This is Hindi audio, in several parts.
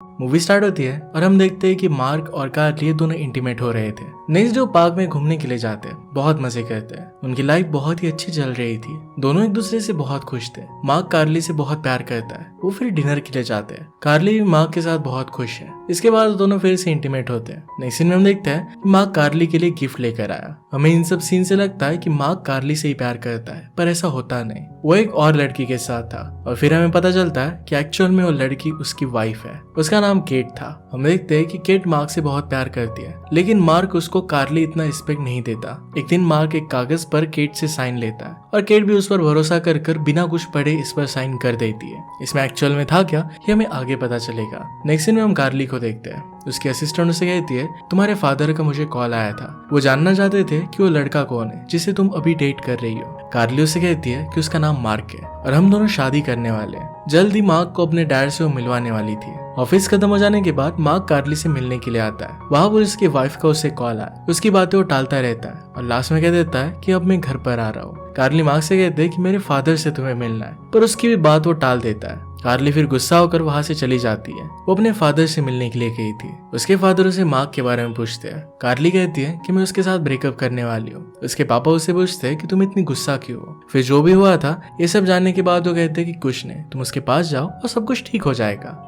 मूवी स्टार्ट होती है और हम देखते हैं कि मार्क और कार्ली ये दोनों इंटीमेट हो रहे थे। नेक्स्ट डे वो पार्क में घूमने के लिए जाते हैं, बहुत मजे करते हैं। उनकी लाइफ बहुत ही अच्छी चल रही थी, दोनों एक दूसरे से बहुत खुश थे। मार्क कार्ली से बहुत प्यार करता है। वो फिर डिनर के लिए जाते हैं। कार्ली भी मार्क के साथ बहुत खुश है। इसके बाद दोनों फिर से इंटीमेट होते हैं। नेक्स्ट सीन में हम देखते हैं कि मार्क कार्ली के लिए गिफ्ट लेकर आया। हमें इन सब सीन से लगता है कि मार्क कार्ली से ही प्यार करता है, पर ऐसा होता नहीं। वो एक और लड़की के साथ था और फिर हमें पता चलता है कि एक्चुअल में वो लड़की उसकी वाइफ है। उसका नाम केट था। हम देखते हैं कि केट मार्क से बहुत प्यार करती है, लेकिन मार्क उसको कार्ली इतना रिस्पेक्ट नहीं देता। एक दिन मार्क एक कागज पर केट से साइन लेता है और केट भी उस पर भरोसा कर बिना कुछ पढ़े इस पर साइन कर देती है। इसमें एक्चुअल में था क्या, ये हमें आगे पता चलेगा। नेक्स्ट सीन में हम कार्ली को देखते हैं। उसकी असिस्टेंट उसे कहती है, तुम्हारे फादर का मुझे कॉल आया था, वो जानना चाहते थे कि वो लड़का कौन है जिसे तुम अभी डेट कर रही हो। कार्ली उसे कहती है कि उसका नाम मार्क है और हम दोनों शादी करने वाले हैं। जल्द ही मार्क को अपने डैड से वो मिलवाने वाली थी। ऑफिस खत्म हो जाने के बाद मार्क कार्ली से मिलने के लिए आता है। वहाँ पर उसकी वाइफ का उससे कॉल आया। उसकी बातें वो टालता रहता है और लास्ट में कह देता है कि अब मैं घर पर आ रहा हूँ। कार्ली मार्क से कहते हैं कि मेरे फादर से तुम्हें मिलना है, पर उसकी भी बात वो टाल देता है। कार्ली फिर गुस्सा होकर वहां से चली जाती है। वो अपने फादर से मिलने के लिए गई थी। उसके फादर उसे मार्क के बारे में पूछते हैं। कार्ली कहती है कि मैं उसके साथ ब्रेकअप करने वाली हूँ। उसके पापा उससे पूछते हैं कि तुम इतनी गुस्सा क्यों हो। फिर जो भी हुआ था ये सब जानने के बाद वो कहते हैं कि कुछ नहीं, तुम उसके पास जाओ और सब कुछ ठीक हो जाएगा।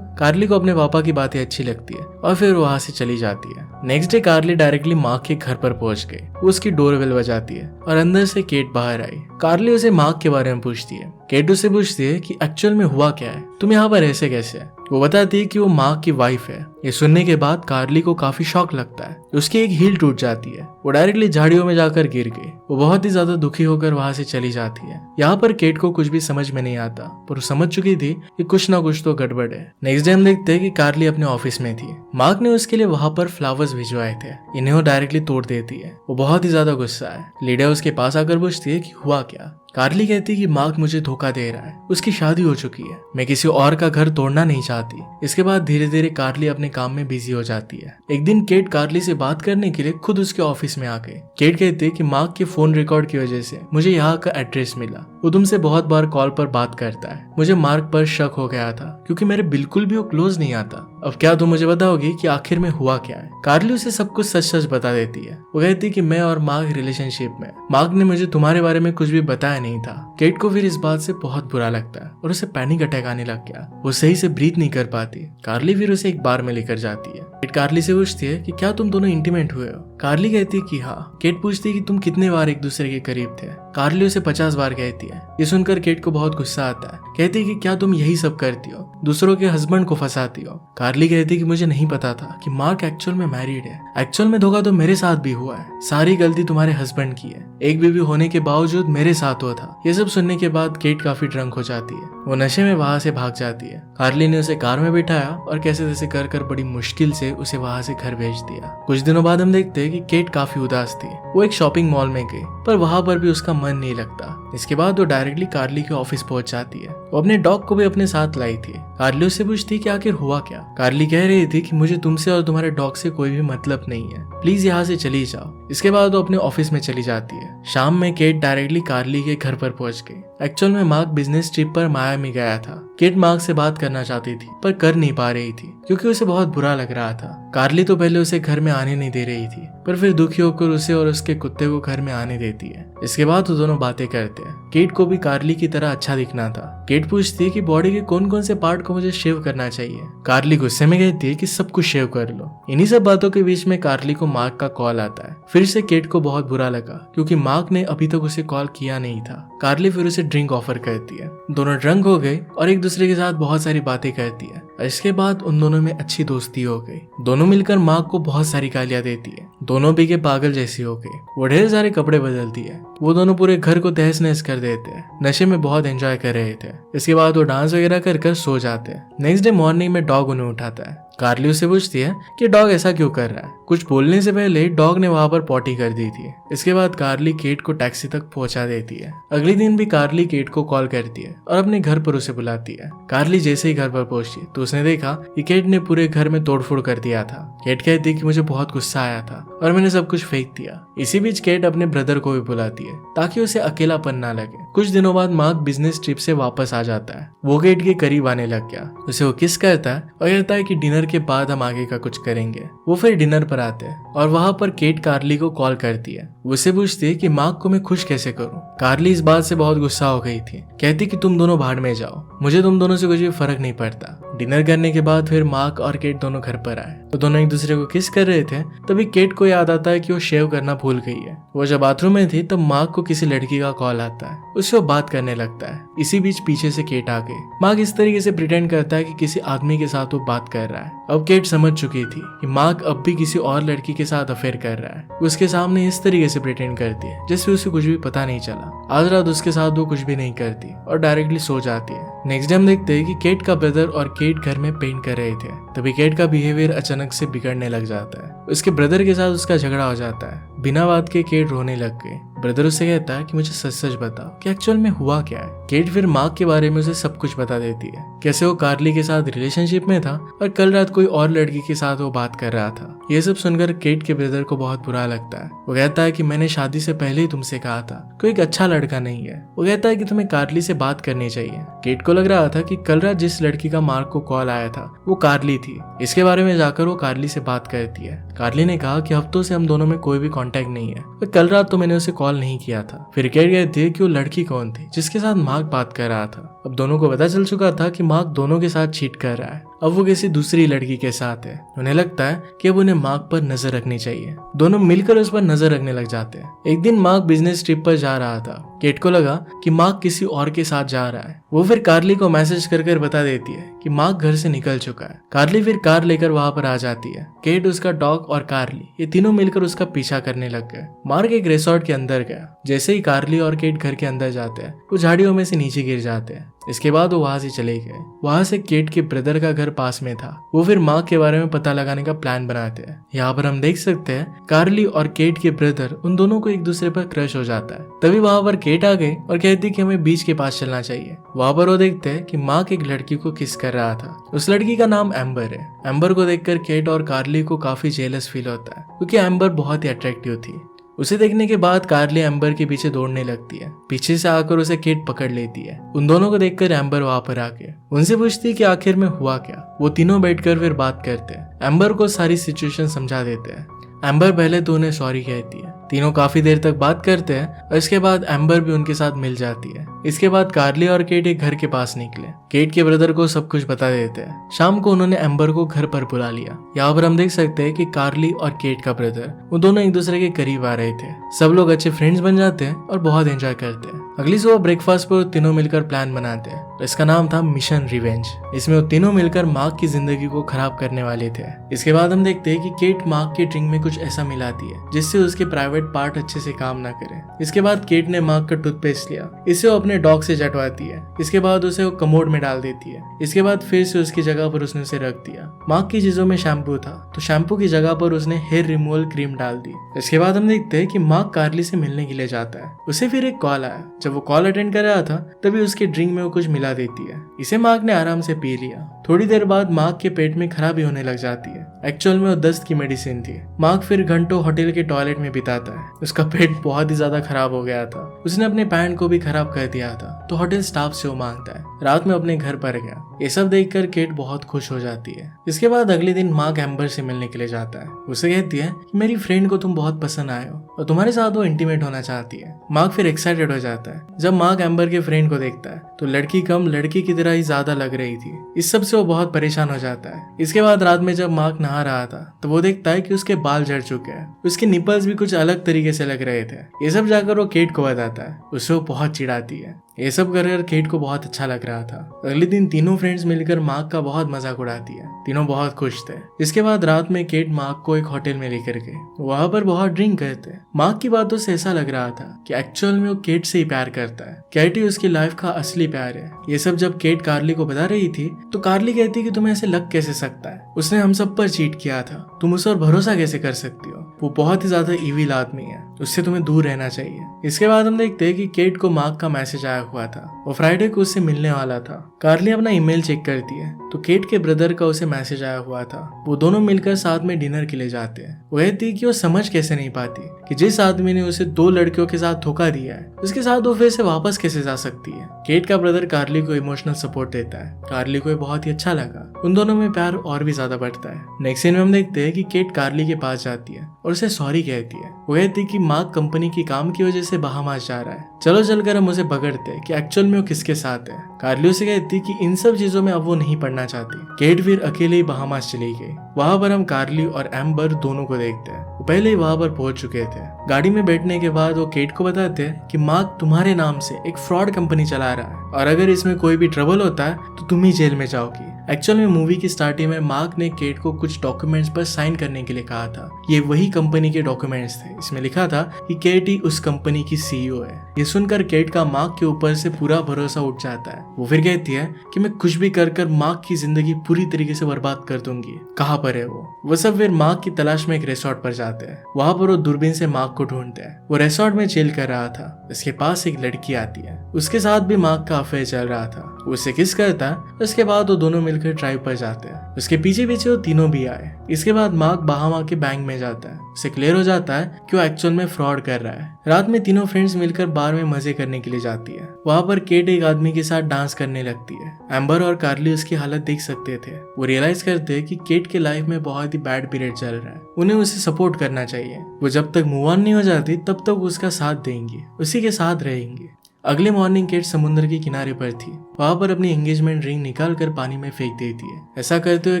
कार्ली को अपने पापा की बातें अच्छी लगती है और फिर वहां से चली जाती है। नेक्स्ट डे कार्ली डायरेक्टली मार्क के घर पर पहुंच गई। वो उसकी डोरबेल बजाती है और अंदर से केट बाहर आई। कार्ली उसे मार्क के बारे में पूछती है। केट उसे पूछती है कि एक्चुअल में हुआ क्या है, तुम यहाँ पर ऐसे कैसे। वो बताती है कि वो मार्क की वाइफ है। ये सुनने के बाद कार्ली को काफी शॉक लगता है। उसकी एक हील टूट जाती है। वो डायरेक्टली झाड़ियों में जाकर गिर गई। वो बहुत ही ज्यादा दुखी होकर वहां से चली जाती है। यहाँ पर केट को कुछ भी समझ में नहीं आता, पर वो समझ चुकी थी कि कुछ ना कुछ तो गड़बड़ है। नेक्स्ट डे हम देखते हैं कि कार्ली अपने ऑफिस में थी। मार्क ने उसके लिए वहां पर फ्लावर्स भिजवाए थे। इन्हें वो डायरेक्टली तोड़ देती है। वो बहुत ही ज्यादा गुस्सा है। लीडा उसके पास आकर पूछती है कि हुआ क्या। कार्ली कहती है कि मार्क मुझे धोखा दे रहा है, उसकी शादी हो चुकी है, मैं किसी और का घर तोड़ना नहीं चाहती। इसके बाद धीरे धीरे कार्ली अपने काम में बिजी हो जाती है। एक दिन केट कार्ली से बात करने के लिए खुद उसके ऑफिस में आ गई। केट कहती है कि मार्क के फोन रिकॉर्ड की वजह से मुझे यहाँ का एड्रेस मिला। वो तुमसे बहुत बार कॉल पर बात करता है। मुझे मार्क पर शक हो गया था क्योंकि मेरे बिल्कुल भी वो क्लोज नहीं आता। अब क्या तुम मुझे बताओगी कि आखिर में हुआ क्या है। कार्ली उसे सब कुछ सच सच बता देती है। वो कहती है कि मैं और मार्क रिलेशनशिप में, मार्क ने मुझे तुम्हारे बारे में कुछ भी बताया नहीं था। केट को फिर इस बात से बहुत बुरा लगता है और उसे पैनिक अटैक आने लग गया। वो सही से ब्रीथ नहीं कर पाती। कार्ली फिर उसे एक बार में लेकर जाती है। केट कार्ली से पूछती है कि क्या तुम दोनों इंटीमेट हुए हो। कार्ली कहती है कि हाँ। केट पूछती है कि तुम कितने बार एक दूसरे के करीब थे। कार्ली उसे 50 बार कहती है। ये सुनकर केट को बहुत गुस्सा आता है। कहती है कि क्या तुम यही सब करती हो, दूसरों के हस्बैंड को फंसाती हो। कार्ली कहती है कि मुझे नहीं पता था कि मार्क एक्चुअल में मैरिड है। एक्चुअल में धोखा तो मेरे साथ भी हुआ है। सारी गलती तुम्हारे हस्बैंड की है। एक बीवी होने के बावजूद मेरे साथ हुआ था। ये सब सुनने के बाद केट काफी ड्रंक हो जाती है। वो नशे में वहां से भाग जाती है। कार्ली ने उसे कार में बिठाया और कैसे तैसे कर बड़ी मुश्किल से उसे वहां से घर भेज दिया। कुछ दिनों बाद हम देखते हैं कि केट काफी उदास थी। वो एक शॉपिंग मॉल में गई, पर वहां पर भी उसका मन नहीं लगता। इसके बाद वो डायरेक्टली कार्ली के ऑफिस पहुंच जाती है। वो अपने डॉग को भी अपने साथ लाई थी। कार्ली उससे पूछती कि आखिर हुआ क्या। कार्ली कह रही थी कि मुझे तुमसे और तुम्हारे डॉग से कोई भी मतलब नहीं है, प्लीज यहाँ से चली जाओ। इसके बाद वो अपने ऑफिस में चली जाती है। शाम में केट डायरेक्टली कार्ली के घर पर पहुंच गई। एक्चुअल में मार्क बिजनेस ट्रिप पर मायामी गया था। केट मार्क से बात करना चाहती थी, पर कर नहीं पा रही थी क्योंकि उसे बहुत बुरा लग रहा था। कार्ली तो पहले उसे घर में आने नहीं दे रही थी, पर फिर दुखी होकर उसे और उसके कुत्ते को घर में आने देती है। इसके बाद वो दोनों बातें करते हैं। केट को भी कार्ली की तरह अच्छा दिखना था। केट पूछती है कि बॉडी के कौन कौन से पार्ट को मुझे शेव करना चाहिए। कार्ली गुस्से में कहती है कि सब कुछ शेव कर लो। इन्हीं सब बातों के बीच में कार्ली को मार्क का कॉल आता है। फिर से केट को बहुत बुरा लगा क्योंकि मार्क ने अभी तक उसे कॉल किया नहीं था। कार्ली फिर उसे ड्रिंक ऑफर करती है। दोनों ड्रंक हो गए और एक दूसरे के साथ बहुत सारी बातें करती है। इसके बाद उन दोनों में अच्छी दोस्ती हो गई। दोनों मिलकर मार्क को बहुत सारी गालियां देती है। दोनों पी के पागल जैसी हो गई। वो ढेर सारे कपड़े बदलती है। वो दोनों पूरे घर को तहस नहस कर देते हैं। नशे में बहुत एंजॉय कर रहे थे। इसके बाद वो डांस वगैरह कर सो जाते हैं। नेक्स्ट डे मॉर्निंग में डॉग उन्हें उठाता है। कार्ली उससे पूछती है कि डॉग ऐसा क्यों कर रहा है। कुछ बोलने से पहले डॉग ने वहां पर पॉटी कर दी थी। इसके बाद कार्ली केट को टैक्सी तक पहुंचा देती है। अगले दिन भी कार्ली केट को कॉल करती है और अपने घर पर उसे बुलाती है। कार्ली जैसे ही घर पर पहुंची तो उसने देखा कि केट ने पूरे घर में तोड़फोड़ कर दिया था। केट कहती कि मुझे बहुत गुस्सा आया था और मैंने सब कुछ फेंक दिया। इसी बीच केट अपने ब्रदर को भी बुलाती है ताकि उसे अकेलापन ना लगे। कुछ दिनों बाद मार्क बिजनेस ट्रिप से वापस आ जाता है। वो केट के करीब आने लग गया, उसे वो किस करता है और कहता है कि डिनर के बाद हम आगे का कुछ करेंगे। वो फिर डिनर पर आते हैं और वहां पर केट कार्ली को कॉल करती है। वो उसे पूछती है कि मार्क को मैं खुश कैसे करूं। कार्ली इस बात से बहुत गुस्सा हो गई थी, कहती कि तुम दोनों भाड़ में जाओ, मुझे तुम दोनों से कुछ भी फर्क नहीं पड़ता। डिनर करने के बाद फिर मार्क और केट दोनों घर पर आए। तो दोनों एक दूसरे को किस कर रहे थे, तभी केट को याद आता है कि वो शेव करना भूल गई है। वो जब बाथरूम में थी तब मार्क को किसी लड़की का कॉल आता है, उससे वो बात करने लगता है। इसी बीच पीछे से केट आ गई। मार्क इस तरीके से प्रिटेंड करता है कि किसी आदमी के साथ वो बात कर रहा है। अब केट समझ चुकी थी कि मार्क अब भी किसी और लड़की के साथ अफेयर कर रहा है। उसके सामने इस तरीके से प्रिटेंड करती है जैसे उसे कुछ भी पता नहीं चला। आज रात उसके साथ वो कुछ भी नहीं करती और डायरेक्टली सो जाती है। नेक्स्ट डे हम देखते हैं कि केट का ब्रदर और केट घर में पेंट कर रहे थे। तभी केट का बिहेवियर अचानक से बिगड़ने लग जाता है। उसके ब्रदर के साथ उसका झगड़ा हो जाता है। बिना बात के केट रोने लग गई। ब्रदर उससे कहता है कि मुझे सच सच बताओ कि एक्चुअल में हुआ क्या है। केट फिर मार्क के बारे में उसे सब कुछ बता देती है, कैसे वो कार्ली के साथ रिलेशनशिप में था और कल रात कोई और लड़की के साथ वो बात कर रहा था। ये सब सुनकर केट के ब्रदर को बहुत बुरा लगता है। वो कहता है कि मैंने शादी से पहले ही तुमसे कहा था कोई एक अच्छा लड़का नहीं है। वो कहता है कि तुम्हें कार्ली से बात करनी चाहिए। केट को लग रहा था कि कल रात जिस लड़की का मार्क को कॉल आया था वो कार्ली थी। इसके बारे में जाकर वो कार्ली से बात करती है। कार्ली ने कहा कि हफ्तों से हम दोनों में कोई भी कांटेक्ट नहीं है और कल रात तो मैंने उसे कॉल नहीं किया था। फिर केट कहती है कि वो लड़की कौन थी जिसके साथ मार्क बात कर रहा था। अब दोनों को पता चल चुका था कि मार्क दोनों के साथ चीट कर रहा है। अब वो किसी दूसरी लड़की के साथ है। उन्हें लगता है कि अब उन्हें मार्क पर नजर रखनी चाहिए। दोनों मिलकर उस पर नजर रखने लग जाते हैं। एक दिन मार्क बिजनेस ट्रिप पर जा रहा था। केट को लगा कि मार्क किसी और के साथ जा रहा है। वो फिर कार्ली को मैसेज कर बता देती है कि मार्क घर से निकल चुका है। कार्ली फिर कार लेकर वहां पर आ जाती है। केट, उसका डॉग और कार्ली ये तीनों मिलकर उसका पीछा करने लग गए। मार्क एक रिसोर्ट के अंदर गया। जैसे ही कार्ली और केट घर के अंदर जाते हैं वो झाड़ियों में से नीचे गिर जाते हैं। इसके बाद वो वहां से चले गए। वहां से केट के ब्रदर का घर पास में था। वो फिर मार्क के बारे में पता लगाने का प्लान बनाते हैं। यहाँ पर हम देख सकते हैं कार्ली और केट के ब्रदर उन दोनों को एक दूसरे पर क्रश हो जाता है। तभी वहां पर केट आ गई और कहती कि हमें बीच के पास चलना चाहिए। वहां पर वो देखते हैं कि मार्क एक लड़की को किस कर रहा था। उस लड़की का नाम एम्बर है। एम्बर को देखकर केट और कार्ली को काफी जेलस फील होता है क्योंकि एम्बर बहुत ही अट्रैक्टिव थी। उसे देखने के बाद कार्ली एम्बर के पीछे दौड़ने लगती है। पीछे से आकर उसे केट पकड़ लेती है। उन दोनों को देखकर एम्बर वहां पर आके उनसे पूछती है कि आखिर में हुआ क्या। वो तीनों बैठकर फिर बात करते हैं। एम्बर को सारी सिचुएशन समझा देते हैं। एम्बर पहले तो उन्हें सॉरी कहती है। तीनों काफी देर तक बात करते हैं और इसके बाद एम्बर भी उनके साथ मिल जाती है। इसके बाद कार्ली और केट एक घर के पास निकले। केट के ब्रदर को सब कुछ बता देते हैं। शाम को उन्होंने एम्बर को घर पर बुला लिया। यहाँ पर हम देख सकते हैं कि कार्ली और केट का ब्रदर वो दोनों एक दूसरे के करीब आ रहे थे। सब लोग अच्छे फ्रेंड्स बन जाते हैं और बहुत एंजॉय करते हैं। अगली सुबह ब्रेकफास्ट पर तीनों मिलकर प्लान बनाते हैं। इसका नाम था मिशन रिवेंज। इसमें वो तीनों मिलकर मार्क की जिंदगी को खराब करने वाले थे। इसके बाद हम देखते हैं कि केट मार्क के ड्रिंक में कुछ ऐसा मिलाती है जिससे उसके प्राइवेट पार्ट अच्छे से काम ना करे। इसके बाद केट ने मार्क का टूथपेस्ट लिया। इसे वो अपने डॉग से चटवाती है। इसके बाद उसे वो कमोड में डाल देती है। इसके बाद फिर से उसकी जगह पर उसने उसे रख दिया। मार्क की चीजों में शैम्पू था तो शैम्पू की जगह पर उसने हेयर रिमूवल क्रीम डाल दी। इसके बाद हम देखते हैं कि मार्क कार्ली से मिलने के लिए जाता है। उसे फिर एक कॉल आया। जब वो कॉल अटेंड कर रहा था तभी उसके ड्रिंक में वो कुछ मिला देती है। इसे मार्क ने आराम से पी लिया। थोड़ी देर बाद मार्क के पेट में खराबी होने लग जाती है। एक्चुअल में वो दस्त की मेडिसिन थी। मार्क फिर घंटों होटल के टॉयलेट में बिताता है। उसका पेट बहुत ही ज्यादा खराब हो गया था। उसने अपने पैंट को भी खराब कर दिया था तो होटल स्टाफ से वो मांगता है। रात में अपने घर पर गया। ये सब देखकर केट बहुत खुश हो जाती है। इसके बाद अगले दिन मार्क एम्बर से मिलने के लिए जाता है। उसे कहती है कि मेरी फ्रेंड को तुम बहुत पसंद आए हो और तुम्हारे साथ वो इंटीमेट होना चाहती है। मार्क फिर एक्साइटेड हो जाता है। जब मार्क एम्बर के फ्रेंड को देखता है तो लड़की कम लड़की की तरह ही ज्यादा लग रही थी। इस सब से वो बहुत परेशान हो जाता है। इसके बाद रात में जब मार्क नहा रहा था तो वो देखता है कि उसके बाल झड़ चुके हैं। उसके निपल्स भी कुछ अलग तरीके से लग रहे थे। ये सब जाकर वो केट को बताता है। उससे वो बहुत चिढ़ाती है। ये सब कर केट को बहुत अच्छा लग रहा था। अगले दिन तीनों फ्रेंड्स मिलकर मार्क का बहुत मजाक उड़ाती है। तीनों बहुत खुश थे। इसके बाद रात में केट मार्क को एक होटल में लेकर गए। वहां पर बहुत ड्रिंक करते। मार्क की बातों से ऐसा लग रहा था कि एक्चुअल में वो केट से ही प्यार करता है। केट ही उसकी लाइफ का असली प्यार है। ये सब जब केट कार्ली को बता रही थी तो कार्ली कहती कि तुम्हें ऐसे लग कैसे सकता है, उसने हम सब पर चीट किया था, तुम उस पर भरोसा कैसे कर सकती हो, वो बहुत ही ज्यादा इविल आदमी है, उससे तुम्हें दूर रहना चाहिए। इसके बाद हम देखते हैं कि केट को मार्क का मैसेज आया हुआ था। वो फ्राइडे को उससे मिलने वाला था। कार्ली अपना ईमेल चेक करती है तो केट के ब्रदर का उसे मैसेज आया हुआ था। वो दोनों मिलकर साथ में डिनर के लिए जाते हैं। वो कहती है कि वो समझ कैसे नहीं पाती कि जिस आदमी ने उसे 2 लड़कियों के साथ धोखा दिया है उसके साथ वो फिर से वापस कैसे जा सकती है। केट का ब्रदर कार्ली को इमोशनल सपोर्ट देता है। कार्ली को बहुत ही अच्छा लगा। उन दोनों में प्यार और भी ज्यादा बढ़ता है। नेक्स्ट सीन में हम देखते हैं कि केट कार्ली के पास जाती है और उसे सॉरी कहती है। वो कहती है कि मार्क कंपनी की काम की वजह से बहामास जा रहा है, चलो चलकर हम उसे पकड़ते हैं कि एक्चुअल में वो किसके साथ है। कार्ली उसे कहती कि इन सब चीजों में अब वो नहीं पढ़ना चाहती। केट फिर अकेले ही बहामास चली गई। वहां पर हम कार्ली और एम्बर दोनों को देखते हैं। वो पहले ही वहां पर पहुंच चुके थे। गाड़ी में बैठने के बाद वो केट को बताते हैं कि मार्क तुम्हारे नाम से एक फ्रॉड कंपनी चला रहा है और अगर इसमें कोई भी ट्रबल होता है तो तुम ही जेल में जाओगी। एक्चुअल में मूवी की स्टार्टिंग में मार्क ने केट को कुछ डॉक्यूमेंट्स पर साइन करने के लिए कहा था। ये वही कंपनी के डॉक्यूमेंट्स थे। इसमें लिखा था कि केट ही उस कंपनी की सीईओ है। ये सुनकर केट का मार्क के ऊपर से पूरा भरोसा उठ जाता है। वो फिर कहती है कि मैं कुछ भी कर मार्क की जिंदगी पूरी तरीके से बर्बाद कर दूंगी। कहाँ पर है वो सब फिर मार्क की तलाश में एक रिसोर्ट पर जाते हैं। वहां पर वो दूरबीन से मार्क को ढूंढते हैं। वो रिसोर्ट में चिल कर रहा था। उसके पास एक लड़की आती है। उसके साथ भी मार्क का अफेयर चल रहा था। वो उससे किस करता है। उसके बाद वो दोनों मिलकर ड्राइव पर जाते हैं। उसके पीछे पीछे वो तीनों भी आए। इसके बाद मार्क बहामा के बैंक में जाता है। उसे क्लियर हो जाता है कि वो एक्चुअल में फ्रॉड कर रहा है। रात में तीनों फ्रेंड्स मिलकर बार में मजे करने के लिए जाती है। वहां पर केट एक आदमी के साथ डांस करने लगती है। एम्बर और कार्ली उसकी हालत देख सकते थे। वो रियलाइज करते हैं कि केट के लाइफ में बहुत ही बैड पीरियड चल रहा है। उन्हें उसे सपोर्ट करना चाहिए। वो जब तक मूव ऑन नहीं हो जाती तब तक उसका साथ देंगी, उसी के साथ रहेंगी। अगले मॉर्निंग केट समुद्र के किनारे पर थी। वहां पर अपनी एंगेजमेंट रिंग निकाल कर पानी में फेंक देती है। ऐसा करते हुए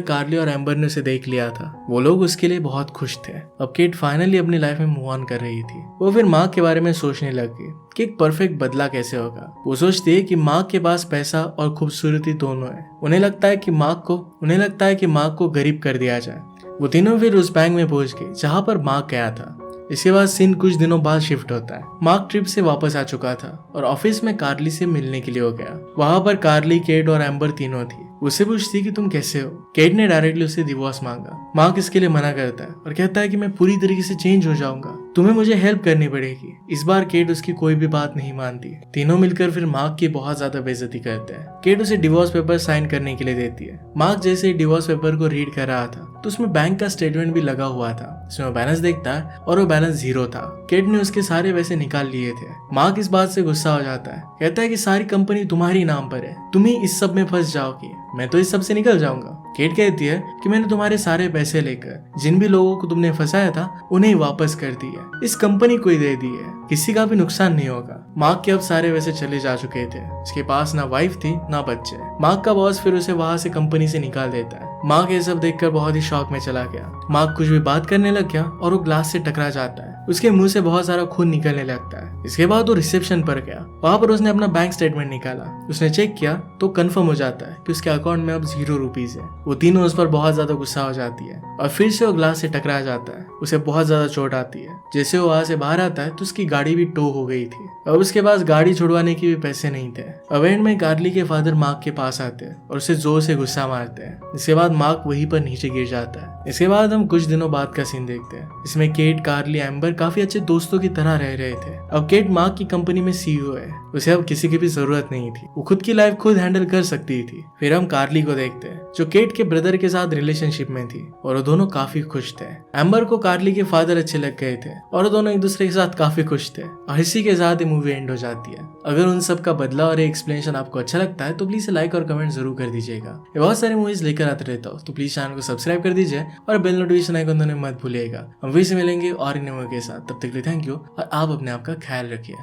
कार्ली और एम्बर ने उसे देख लिया था। वो लोग उसके लिए बहुत खुश थे। अब केट फाइनली अपनी लाइफ में मूव ऑन कर रही थी। वो फिर मार्क के बारे में सोचने लग गई कि एक परफेक्ट बदला कैसे होगा। वो सोचती है कि मार्क के पास पैसा और खूबसूरती दोनों है। उन्हें लगता है कि मार्क को गरीब कर दिया जाए। वो तीनों फिर उस बैंक में पहुंच गए जहाँ पर मार्क गया था। इसके बाद सीन कुछ दिनों बाद शिफ्ट होता है। मार्क ट्रिप से वापस आ चुका था और ऑफिस में कार्ली से मिलने के लिए हो गया। वहां पर कार्ली, केट और एम्बर तीनों थी। उससे पूछती कि तुम कैसे हो। केट ने डायरेक्टली उससे डिवोर्स मांगा। मार्क इसके लिए मना करता है और कहता है कि मैं पूरी तरीके से चेंज हो जाऊंगा, तुम्हें मुझे हेल्प करनी पड़ेगी। इस बार केट उसकी कोई भी बात नहीं मानती। तीनों मिलकर फिर मार्क की बहुत ज्यादा बेइज्जती करते हैं। केट उसे डिवोर्स पेपर साइन करने के लिए देती है। मार्क जैसे ही डिवोर्स पेपर को रीड कर रहा था तो उसमें बैंक का स्टेटमेंट भी लगा हुआ था। इसमें वो बैलेंस देखता है और वो बैलेंस 0 था। केट ने उसके सारे पैसे निकाल लिए थे। मार्क इस बात से गुस्सा हो जाता है। कहता है कि सारी कंपनी तुम्हारी नाम पर है, तुम ही इस सब में फंस जाओगी, मैं तो इस सब से निकल जाऊंगा। केट कहती है कि मैंने तुम्हारे सारे पैसे लेकर जिन भी लोगों को तुमने फंसाया था उन्हें वापस कर दिया, इस कंपनी को ही दे दी है, किसी का भी नुकसान नहीं होगा। मार्क के अब सारे पैसे चले जा चुके थे। उसके पास ना वाइफ थी ना बच्चे। मार्क का बॉस फिर उसे वहां से कंपनी से निकाल देता है। मार्क ये सब देखकर बहुत ही शॉक में चला गया। मार्क कुछ भी बात करने लग गया और वो ग्लास से टकरा जाता है। उसके मुंह से बहुत सारा खून निकलने लगता है। इसके बाद वो रिसेप्शन पर गया। वहां पर उसने अपना बैंक स्टेटमेंट निकाला। उसने चेक किया तो कंफर्म हो जाता है कि उसके अकाउंट में अब 0 रुपीज है। वो तीनों उस पर बहुत ज्यादा गुस्सा हो जाती है और फिर से वो ग्लास से टकरा जाता है। उसे बहुत ज्यादा चोट आती है। जैसे वो वहां से बाहर आता है तो उसकी गाड़ी भी टो हो गई थी। अब उसके पास गाड़ी छुड़वाने के भी पैसे नहीं थे। अब एंड में कार्ली के फादर मार्क के पास आते हैं और उसे जोर से गुस्सा मारते हैं। इसके बाद मार्क वहीं पर नीचे गिर जाता है। इसके बाद हम कुछ दिनों बाद का सीन देखते हैं। इसमें केट, कार्ली, एम्बर काफी अच्छे दोस्तों की तरह रह रहे थे। अब केट मार्क की कंपनी में सीईओ है। उसे अब किसी की भी जरूरत नहीं थी। वो खुद की लाइफ खुद हैंडल कर सकती थी। फिर हम कार्ली को देखते हैं जो केट के ब्रदर के साथ रिलेशनशिप में थी और वो दोनों काफी खुश थे। एम्बर को कार्ली के फादर अच्छे लग गए थे और वो दोनों एक दूसरे के साथ काफी खुश थे और इसी के साथ ये मूवी एंड हो जाती है। अगर उन सब का बदला और एक्सप्लेनेशन आपको अच्छा लगता है तो प्लीज लाइक और कमेंट जरूर कर दीजिएगा। ये बहुत सारी मूवीज लेकर आते रहता हूँ तो प्लीज चैनल को सब्सक्राइब कर दीजिए और बेल नोटिफिकेशन आइकन दबाना मत भूलिएगा। हम फिर से मिलेंगे और इन मूवी के साथ। तब तक के लिए थैंक यू और आप अपने आप का ख्याल रखिए।